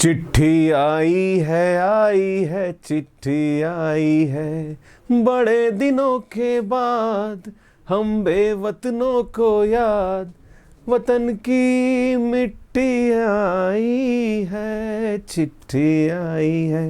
आई है चिट्ठी आई है, बड़े दिनों के बाद हम बेवतनों को याद, वतन की मिट्टी आई है, चिट्ठी आई है।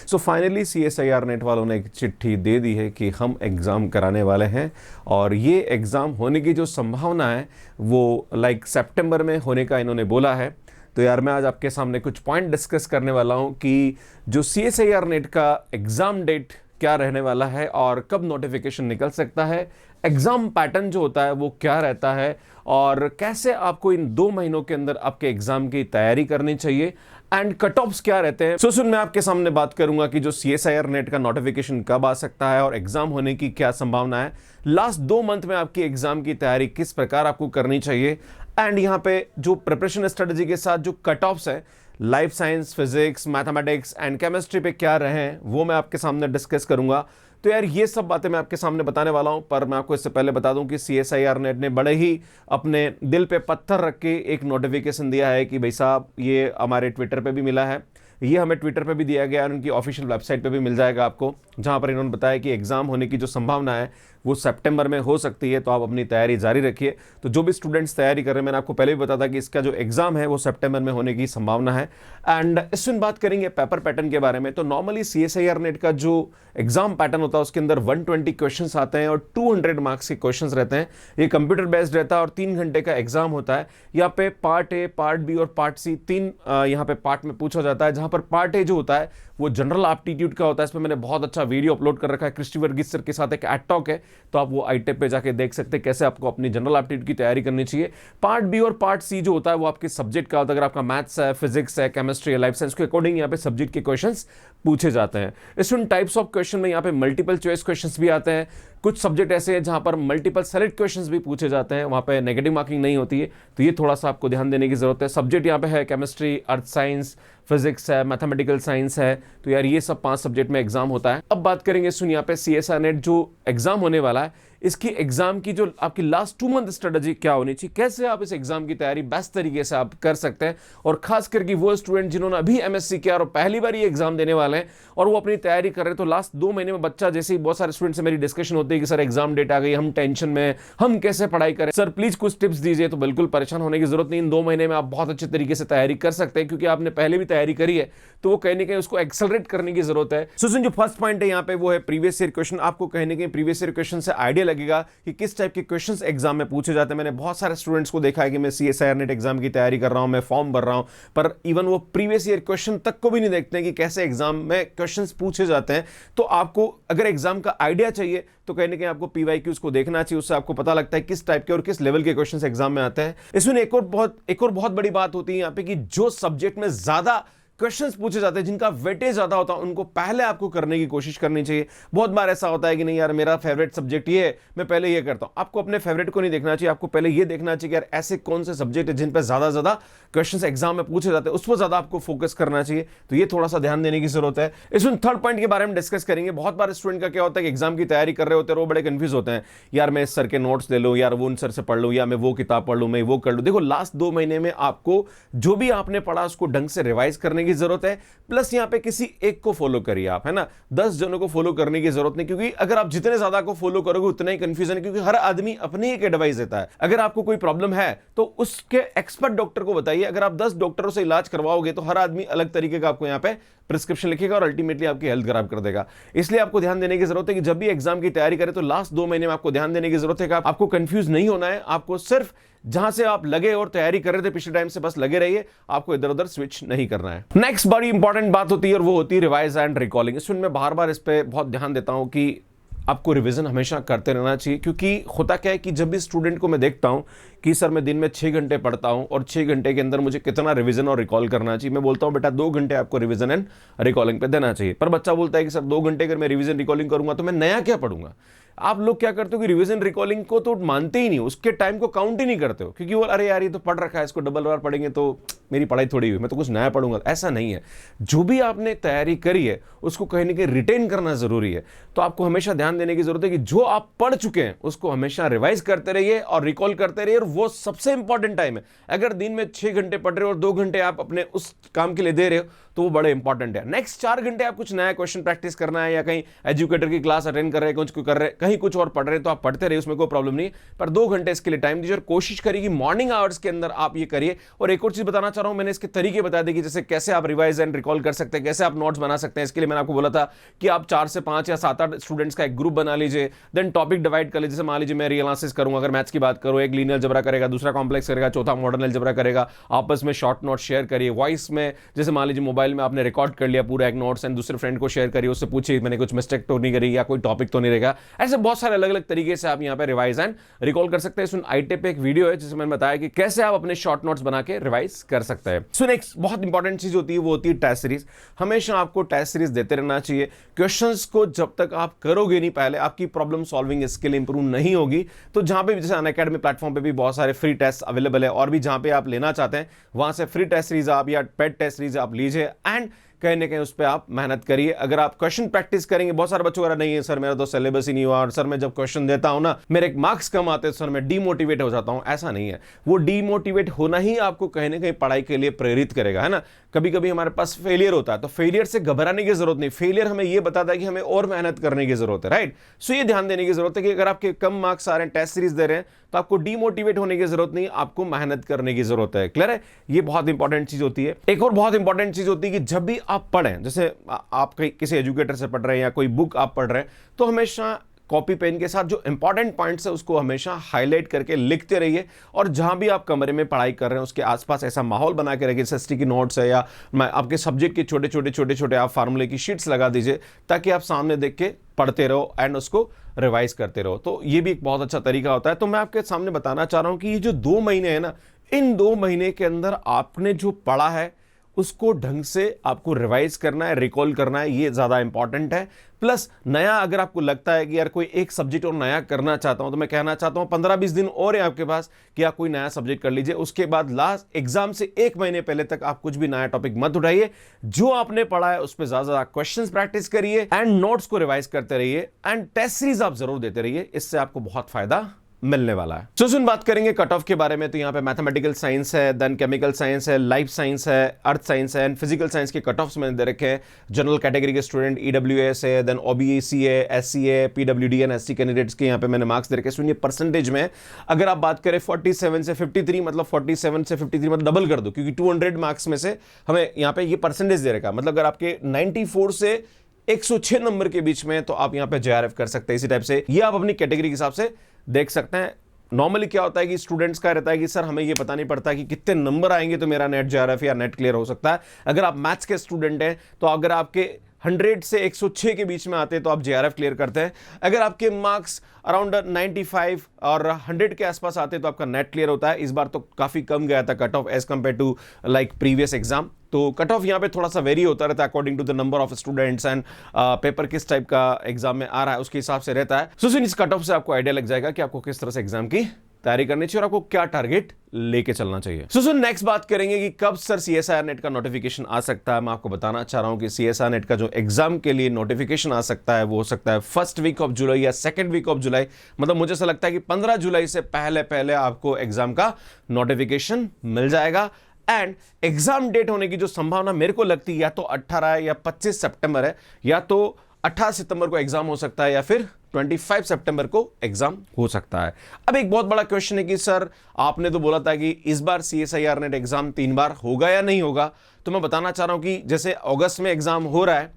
सो फाइनली CSIR नेट वालों ने एक चिट्ठी दे दी है कि हम एग्ज़ाम कराने वाले हैं और ये एग्ज़ाम होने की जो संभावना है वो सितंबर में होने का इन्होंने बोला है। तो यार मैं आज आपके सामने कुछ पॉइंट डिस्कस करने वाला हूँ कि जो CSIR नेट का एग्ज़ाम डेट क्या रहने वाला है और कब नोटिफिकेशन निकल सकता है, एग्ज़ाम पैटर्न जो होता है वो क्या रहता है और कैसे आपको इन 2 महीनों के अंदर आपके एग्ज़ाम की तैयारी करनी चाहिए एंड कट ऑफ्स क्या रहते हैं। सुन मैं आपके सामने बात करूंगा कि जो CSIR नेट का नोटिफिकेशन कब आ सकता है और एग्ज़ाम होने की क्या संभावना है, लास्ट 2 मंथ में आपकी एग्ज़ाम की तैयारी किस प्रकार आपको करनी चाहिए एंड यहाँ पे जो प्रिपरेशन स्ट्रेटजी के साथ जो कट ऑफ्स है life science, physics, mathematics and chemistry पे क्या रहे हैं वो मैं आपके सामने डिस्कस करूंगा। तो यार ये सब बातें मैं आपके सामने बताने वाला हूं, पर मैं आपको इससे पहले बता दूं कि CSIR नेट ने बड़े ही अपने दिल पे पत्थर रख के एक नोटिफिकेशन दिया है कि भाई साहब ये हमारे ट्विटर पे भी मिला है, ये हमें ट्विटर पे भी दिया गया और उनकी ऑफिशियल वेबसाइट पे भी मिल जाएगा आपको, जहां पर इन्होंने बताया कि एग्ज़ाम होने की जो संभावना है वो सितंबर में हो सकती है। तो आप अपनी तैयारी जारी रखिए। तो जो भी स्टूडेंट्स तैयारी कर रहे हैं, मैंने आपको पहले भी बताया था कि इसका जो एग्ज़ाम है वो सितंबर में होने की संभावना है। एंड इसमें बात करेंगे पेपर पैटर्न के बारे में। तो नॉर्मली CSIR नेट का जो एग्ज़ाम पैटर्न होता है उसके अंदर 120 क्वेश्चन आते हैं और 200 मार्क्स के क्वेश्चन रहते हैं। ये कंप्यूटर बेस्ड रहता है और 3 घंटे का एग्जाम होता है। यहाँ पे पार्ट ए, पार्ट बी और पार्ट सी 3 यहाँ पे पार्ट में पूछा जाता है, जहाँ पर पार्ट ए जो होता है वो जनरल एप्टीट्यूड का होता है। इसमें मैंने बहुत अच्छा वीडियो अपलोड कर रखा है, क्रिस्टी वर्गीस सर के साथ एक एड टॉक है, तो आप वो iTab पे जाके देख सकते हैं कैसे आपको अपनी जनरल एप्टीट्यूड की तैयारी करनी चाहिए। पार्ट बी और पार्ट सी जो होता है वो आपके सब्जेक्ट का होता है। अगर आपका मैथ्स है, फिजिक्स है, केमिस्ट्री है, लाइफ साइंस के अकॉर्डिंग यहाँ पे सब्जेक्ट के क्वेश्चंस पूछे जाते हैं। इसमें टाइप्स ऑफ क्वेश्चन में यहाँ पे मल्टीपल चॉइस क्वेश्चंस भी आते हैं। कुछ सब्जेक्ट ऐसे हैं जहां पर मल्टीपल सेलेक्ट क्वेश्चंस भी पूछे जाते हैं, वहां पे नेगेटिव मार्किंग नहीं होती है, तो ये थोड़ा सा आपको ध्यान देने की जरूरत है। सब्जेक्ट यहाँ पे है केमिस्ट्री, अर्थ साइंस, फिजिक्स है, मैथमेटिकल साइंस है। तो यार ये सब 5 सब्जेक्ट में एग्जाम होता है। अब बात करेंगे सुन यहाँ पे CSIR नेट जो एग्जाम होने वाला है, इसकी एग्जाम की जो आपकी लास्ट 2 मंथ स्ट्रेटजी क्या होनी चाहिए, कैसे आप इस एग्जाम की तैयारी बेस्ट तरीके से आप कर सकते हैं। और खास करके वो स्टूडेंट जिन्होंने अभी MSc किया और पहली बार ये एग्जाम देने वाले हैं और वो अपनी तैयारी कर रहे हैं, तो लास्ट 2 महीने में बच्चा जैसे ही बहुत सारे स्टूडेंट से मेरी डिस्कशन होती है कि सर एग्जाम डेट आ गई, हम टेंशन में, हम कैसे पढ़ाई करें, सर प्लीज कुछ टिप्स दीजिए। तो बिल्कुल परेशान होने की जरूरत नहीं, इन 2 महीने में आप बहुत अच्छे तरीके से तैयारी कर सकते हैं, क्योंकि आपने पहले भी तैयारी करी है, तो वो कहीं ना कहीं उसको एक्सेलरेट करने की जरूरत है। सो जो फर्स्ट पॉइंट है यहाँ पे वो है प्रीवियस ईयर क्वेश्चन। आपको कहीं ना कहीं प्रीवियस ईयर क्वेश्चन से आइडिया लगेगा कि किस टाइप के क्वेश्चंस एग्जाम में पूछे जाते हैं। मैंने बहुत सारे स्टूडेंट्स को देखा है कि मैं CSIR नेट एग्जाम की तैयारी कर रहा हूं, मैं फॉर्म भर रहा हूं, पर इवन वो प्रीवियस ईयर क्वेश्चन तक को भी नहीं देखते हैं कि कैसे एग्जाम में क्वेश्चंस पूछे जाते हैं। तो आपको अगर एग्जाम का आइडिया चाहिए तो कहीं ना कहीं आपको PYQs को देखना चाहिए, उससे आपको पता लगता है किस टाइप के और किस लेवल के क्वेश्चंस एग्जाम में आते हैं। इसमें एक और बहुत बड़ी बात होती है यहाँ पे कि जो सब्जेक्ट में ज्यादा क्वेश्चंस पूछे जाते हैं, जिनका वेटेज ज्यादा होता है, उनको पहले आपको करने की कोशिश करनी चाहिए। बहुत बार ऐसा होता है कि नहीं यार मेरा फेवरेट सब्जेक्ट ये है, मैं पहले ये करता हूं। आपको अपने फेवरेट को नहीं देखना चाहिए, आपको पहले ये देखना चाहिए कि यार ऐसे कौन से सब्जेक्ट है जिन पर ज्यादा क्वेश्चंस एग्जाम में पूछे जाते हैं, उस पर ज्यादा आपको फोकस करना चाहिए। तो ये थोड़ा सा ध्यान देने की जरूरत है। इसमें थर्ड पॉइंट के बारे में डिस्कस करेंगे। बहुत बार स्टूडेंट का क्या होता है कि एग्जाम की तैयारी कर रहे होते हैं, वो बड़े कंफ्यूज होते हैं, यार मैं इस सर के नोट्स ले लूं, यार वो उन सर से पढ़ लूं, या मैं वो किताब पढ़ लूं, मैं वो कर लूं। देखो लास्ट 2 महीने में आपको जो भी आपने पढ़ा उसको ढंग से रिवाइज करने की जरूरत है। प्लस यहां पे किसी एक को फॉलो करिए आप, है ना, 10 जनों को फॉलो करने की जरूरत नहीं, क्योंकि अगर आप जितने ज्यादा को फॉलो करोगे उतना ही कंफ्यूजन है, क्योंकि हर आदमी अपनी एक एडवाइस देता है। अगर आपको कोई प्रॉब्लम है तो उसके एक्सपर्ट डॉक्टर को बताइए। अगर आप 10 डॉक्टरों से इलाज करवाओगे तो हर आदमी अलग तरीके का आपको यहां पे प्रिस्क्रिप्शन लिखेगा और अल्टीमेटली आपकी हेल्थ खराब कर देगा। इसलिए आपको ध्यान देने की जरूरत है कि जब भी एग्जाम की तैयारी करें तो लास्ट 2 महीने में आपको ध्यान देने की जरूरत है कि आपको कंफ्यूज नहीं होना है। आपको सिर्फ जहां से आप लगे और तैयारी कर रहे थे पिछले टाइम से बस लगे रहिए, आपको इधर उधर स्विच नहीं करना है। नेक्स्ट बड़ी इंपॉर्टेंट बात होती है और वो होती है रिवाइज एंड रिकॉलिंग। इसमें मैं बार बार इस पे बहुत ध्यान देता हूं कि आपको रिवीजन हमेशा करते रहना चाहिए, क्योंकि होता क्या है कि जब भी स्टूडेंट को मैं देखता हूं कि सर मैं दिन में 6 घंटे पढ़ता हूं और 6 घंटे के अंदर मुझे कितना रिवीजन और रिकॉल करना चाहिए, मैं बोलता हूं बेटा 2 घंटे आपको रिवीजन एंड रिकॉलिंग पे देना चाहिए। पर बच्चा बोलता है कि सर 2 घंटे अगर मैं रिवीजन रिकॉलिंग करूंगा तो मैं नया क्या पढ़ूंगा। आप लोग क्या करते हो कि रिवीजन रिकॉलिंग को तो मानते ही नहीं, उसके टाइम को काउंट ही नहीं करते हो, क्योंकि वो अरे यार ये तो पढ़ रखा है, इसको डबल बार पढ़ेंगे तो मेरी पढ़ाई थोड़ी हुई, मैं तो कुछ नया पढ़ूंगा। ऐसा नहीं है, जो भी आपने तैयारी करी है उसको कहीं ना कहीं रिटेन करना जरूरी है। तो आपको हमेशा ध्यान देने की जरूरत है कि जो आप पढ़ चुके हैं उसको हमेशा रिवाइज करते रहिए और रिकॉल करते रहिए, और वो सबसे इंपॉर्टेंट टाइम है। अगर दिन में 6 घंटे पढ़ रहे हो और 2 घंटे आप अपने उस काम के लिए दे रहे हो तो वो बड़े इंपॉर्टेंट है। नेक्स्ट 4 घंटे आप कुछ नया क्वेश्चन प्रैक्टिस करना है, या कहीं एजुकेटर की क्लास अटेंड कर रहे हैं, कुछ कर रहे हैं, कहीं कुछ और पढ़ रहे हैं, तो आप पढ़ते रहिए, उसमें कोई प्रॉब्लम नहीं है, पर 2 घंटे इसके लिए टाइम दीजिए और कोशिश करिए कि मॉर्निंग आवर्स के अंदर आप ये करिए। और एक और चीज बताना चाह रहा हूं, मैंने इसके तरीके बता दिए कि जैसे कैसे आप रिवाइज एंड रिकॉल कर सकते हैं, कैसे आप नोट्स बना सकते हैं। इसके लिए मैंने आपको बोला था कि आप 4 से 5 या 7-8 स्टूडेंट्स का एक ग्रुप बना लीजिए, देन टॉपिक डिवाइड कर लीजिए। जैसे मान लीजिए मैं रीएनालिसिस करूंगा, अगर मैथ्स की बात करूं, एक लीनियर अलजेब्रा करेगा, दूसरा कॉम्प्लेक्स करेगा, चौथा मॉडर्न अलजेब्रा करेगा, आपस में शॉर्ट नोट शेयर करिए। वॉइस में जैसे मान लीजिए मोबाइल में आपने रिकॉर्ड कर लिया पूरा एक नोट्स, एंड दूसरे फ्रेंड को शेयर करिए, उससे पूछिए मैंने कुछ मिस्टेक तो नहीं करी या कोई टॉपिक तो नहीं रहेगा। ऐसे बहुत सारे अलग अलग तरीके से आप यहाँ पे रिवाइज एंड रिकॉल कर सकते हैं। सुन आईटे पे एक वीडियो है जिसमें मैंने बताया कि कैसे आप अपने शॉर्ट नोट्स बना के रिवाइज कर सकते हैं। सो नेक्स्ट बहुत इंपॉर्टेंट चीज होती है वो होती है टेस्ट सीरीज। हमेशा आपको टेस्ट सीरीज देते रहना चाहिए। क्वेश्चंस को जब तक आप करोगे नहीं पहले, आपकी प्रॉब्लम सॉल्विंग स्किल इंप्रूव नहीं होगी। तो जहां पे जैसे अनअकैडमी प्लेटफॉर्म पे भी बहुत सारे फ्री टेस्ट अवेलेबल है, और भी जहां पे आप लेना चाहते हैं वहां से फ्री टेस्ट सीरीज आप या पेड टेस्ट सीरीज आप लीजिए, एंड कहीं ना कहीं उस पर आप मेहनत करिए। अगर आप क्वेश्चन प्रैक्टिस करेंगे, बहुत सारे बच्चों का नहीं है सर मेरा तो सिलेबस ही नहीं हुआ, और सर मैं जब क्वेश्चन देता हूं ना मेरे मार्क्स कम आते हैं, सर मैं डीमोटिवेट हो जाता हूं। ऐसा नहीं है, वो डीमोटिवेट होना ही आपको कहीं ना कहीं पढ़ाई के लिए प्रेरित करेगा, है ना। कभी कभी हमारे पास फेलियर होता है, तो फेलियर से घबराने की जरूरत नहीं, फेलियर हमें यह बताता है कि हमें और मेहनत करने की जरूरत है, राइट। सो ये ध्यान देने की जरूरत है कि अगर आपके कम मार्क्स आ रहे हैं, टेस्ट सीरीज दे रहे हैं, तो आपको डीमोटिवेट होने की जरूरत नहीं, आपको मेहनत करने की जरूरत है। क्लियर है, ये बहुत इंपॉर्टेंट चीज होती है। एक और बहुत इंपॉर्टेंट चीज होती है कि जब भी आप पढ़ें, जैसे आप किसी एजुकेटर से पढ़ रहे हैं या कोई बुक आप पढ़ रहे हैं, तो हमेशा कॉपी पेन के साथ जो इंपॉर्टेंट पॉइंट्स है उसको हमेशा हाईलाइट करके लिखते रहिए। और जहां भी आप कमरे में पढ़ाई कर रहे हैं उसके आसपास ऐसा माहौल बना के रखिए, जैसे स्टिकी नोट्स है या आपके सब्जेक्ट के छोटे छोटे आप फार्मूले की शीट्स लगा दीजिए, ताकि आप सामने देख के पढ़ते रहो एंड उसको रिवाइज करते रहो। तो ये भी एक बहुत अच्छा तरीका होता है। तो मैं आपके सामने बताना चाह रहा हूं कि ये जो 2 महीने है ना, इन 2 महीने के अंदर आपने जो पढ़ा है उसको ढंग से आपको रिवाइज करना है, रिकॉल करना है, ये ज्यादा इंपॉर्टेंट है। प्लस नया अगर आपको लगता है कि यार कोई एक सब्जेक्ट और नया करना चाहता हूं, तो मैं कहना चाहता हूं 15-20 दिन और है आपके पास कि आप कोई नया सब्जेक्ट कर लीजिए। उसके बाद लास्ट एग्जाम से 1 महीने पहले तक आप कुछ भी नया टॉपिक मत उठाइए। जो आपने पढ़ा है उस पर ज्यादा क्वेश्चंस प्रैक्टिस करिए एंड नोट्स को रिवाइज करते रहिए, एंड टेस्ट सीरीज आप जरूर देते रहिए, इससे आपको बहुत फायदा मिलने वाला है। तो सुन बात करेंगे कट ऑफ के बारे में, तो यहाँ पे मैथमेटिकल साइंस है, देन केमिकल साइंस है, लाइफ साइंस है, अर्थ साइंस है, एंड फिजिकल साइंस के कट ऑफ्स मैंने दे रखे हैं। जनरल कैटेगरी के स्टूडेंट ईडब्ल्यूएस है, देन ओबीसी है, एससी है, पीडब्ल्यूडी एंड एसटी कैंडिडेट्स के यहाँ पे मैंने मार्क्स दे रखे। सुनिए परसेंटेज में अगर आप बात करें 47 से 53, मतलब 47 से 53 मतलब डबल कर दो, क्योंकि 200 मार्क्स में से हमें यहाँ पे ये परसेंटेज दे रखा। मतलब अगर आपके 94 से 106 नंबर के बीच में, तो आप यहाँ पे जेआरएफ कर सकते हैं। इसी टाइप से ये आप अपनी कैटेगरी के हिसाब से देख सकते हैं। नॉर्मली क्या होता है कि स्टूडेंट्स का रहता है कि सर हमें ये पता नहीं पड़ता कि कितने नंबर आएंगे तो मेरा नेट जेआरएफ या नेट क्लियर हो सकता है। अगर आप मैथ्स के स्टूडेंट हैं तो अगर आपके 100 से 106 के बीच में आते हैं तो आप जेआरएफ क्लियर करते हैं। अगर आपके मार्क्स अराउंड 95 और 100 के आसपास आते हैं तो आपका नेट क्लियर होता है। इस बार तो काफी कम गया था cut off as compare to like previous exam. तो कट ऑफ यहाँ पे थोड़ा सा वेरी होता रहता है according to the number of students and paper किस टाइप का एग्जाम में आ रहा है उसके हिसाब से रहता है। सो इस कट ऑफ से आपको आइडिया लग जाएगा कि आपको किस तरह से एग्जाम की तैयारी करनी चाहिए और आपको क्या टारगेट लेके चलना चाहिए। सो नेक्स्ट बात करेंगे कि कब सर सीएसआईआर नेट का नोटिफिकेशन आ सकता है। मैं आपको बताना चाह रहा हूं कि सीएसआईआर नेट का जो एग्जाम के लिए नोटिफिकेशन आ सकता है वो हो सकता है फर्स्ट वीक ऑफ जुलाई या सेकंड वीक ऑफ जुलाई। मतलब मुझे ऐसा लगता है कि 15 जुलाई से पहले पहले आपको एग्जाम का नोटिफिकेशन मिल जाएगा। एंड एग्जाम डेट होने की जो संभावना मेरे को लगती है या तो 18 या 25 सितंबर है, या तो 18 सितंबर को एग्जाम हो सकता है या फिर 25 सितंबर को एग्जाम हो सकता है। अब एक बहुत बड़ा क्वेश्चन है कि सर आपने तो बोला था कि इस बार सीएसआईआर नेट एग्जाम 3 बार होगा या नहीं होगा। तो मैं बताना चाह रहा हूं कि जैसे अगस्त में एग्जाम हो रहा है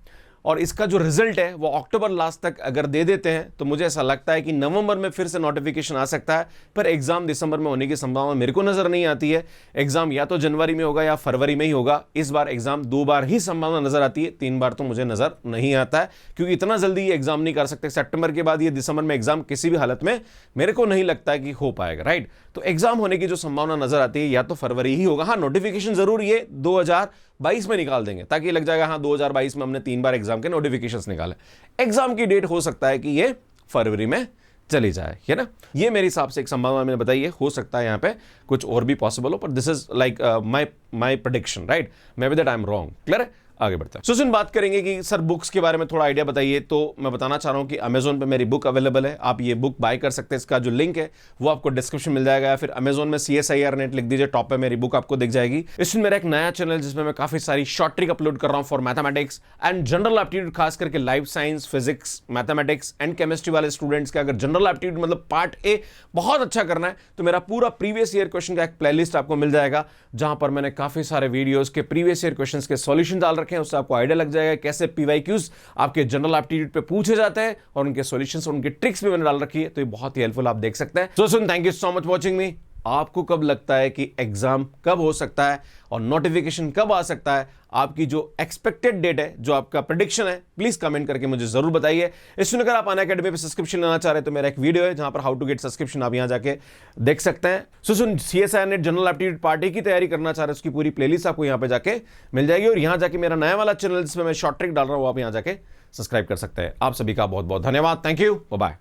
और इसका जो रिजल्ट है वो अक्टूबर लास्ट तक अगर दे देते हैं तो मुझे ऐसा लगता है कि नवंबर में फिर से नोटिफिकेशन आ सकता है। पर एग्जाम दिसंबर में होने की संभावना मेरे को नजर नहीं आती है। एग्जाम या तो जनवरी में होगा या फरवरी में ही होगा। इस बार एग्जाम 2 बार ही संभावना नजर आती है, 3 बार तो मुझे नजर नहीं आता है, क्योंकि इतना जल्दी ये एग्जाम नहीं कर सकते। सितंबर के बाद ये दिसंबर में एग्जाम किसी भी हालत में मेरे को नहीं लगता है कि हो पाएगा, राइट। तो एग्जाम होने की जो संभावना नजर आती है या तो फरवरी ही होगा। हाँ, नोटिफिकेशन जरूर ये 2022 में निकाल देंगे ताकि लग जाएगा हाँ 2022 में हमने 3 बार एग्जाम के नोटिफिकेशंस निकाले। एग्जाम की डेट हो सकता है कि ये फरवरी में चली जाए, है ना। ये मेरे हिसाब से एक संभावना मैंने बताई है, हो सकता है यहाँ पे कुछ और भी पॉसिबल हो, पर this is like my prediction, right. May be that I am wrong. Clear है, आगे बढ़ते हैं। सुन बात करेंगे कि सर बुक्स के बारे में थोड़ा आइडिया बताइए। तो मैं बताना चाह रहा हूं कि अमेजोन पे मेरी बुक अवेलेबल है, आप ये बुक बाय कर सकते हैं। इसका जो लिंक है वो आपको डिस्क्रिप्शन मिल जाएगा, या फिर अमेजोन में CSIR नेट लिख दीजिए, टॉप पे मेरी बुक आपको दिख जाएगी। इसमें मेरा एक नया चैनल जिसमें मैं काफी सारी शॉर्ट ट्रिक अपलोड कर रहा हूं for mathematics and general aptitude, खास करके life science, physics, mathematics and chemistry वाले स्टूडेंट्स के। अगर जनरल एप्टीट्यूड मतलब पार्ट ए बहुत अच्छा करना है तो मेरा पूरा प्रीवियस ईयर क्वेश्चन का एक प्लेलिस्ट आपको मिल जाएगा, जहां पर मैंने काफी सारे वीडियोस के प्रीवियस ईयर क्वेश्चंस के सॉल्यूशन डाल रखे हैं। उससे आपको आइडिया लग जाएगा कैसे PYQs आपके जनरल एप्टीट्यूड पे पूछे जाते हैं, और उनके सॉल्यूशंस, उनकी ट्रिक्स भी मैंने डाल रखी है। तो ये बहुत ही हेल्पफुल, आप देख सकते हैं। सो सुन, thank you so much watching me. आपको कब लगता है कि एग्जाम कब हो सकता है और नोटिफिकेशन कब आ सकता है, आपकी जो एक्सपेक्टेड डेट है, जो आपका प्रेडिक्शन है, प्लीज कमेंट करके मुझे जरूर बताइए। इसमें अगर आप अनअकैडमी पे सब्सक्रिप्शन लेना चाह रहे हैं तो मेरा एक वीडियो है जहां पर हाउ टू गेट सब्सक्रिप्शन, आप यहां जाके देख सकते हैं। सुन, CSIR net general aptitude part A की तैयारी करना चाह रहे हैं, उसकी पूरी प्लेलिस्ट आपको यहां पे जाके मिल जाएगी, और यहां जाके मेरा नया वाला चैनल जिसमें मैं शॉर्ट ट्रिक डाल रहा हूं, आप यहां जाके सब्सक्राइब कर सकते हैं। आप सभी का बहुत बहुत धन्यवाद। Thank you, bye.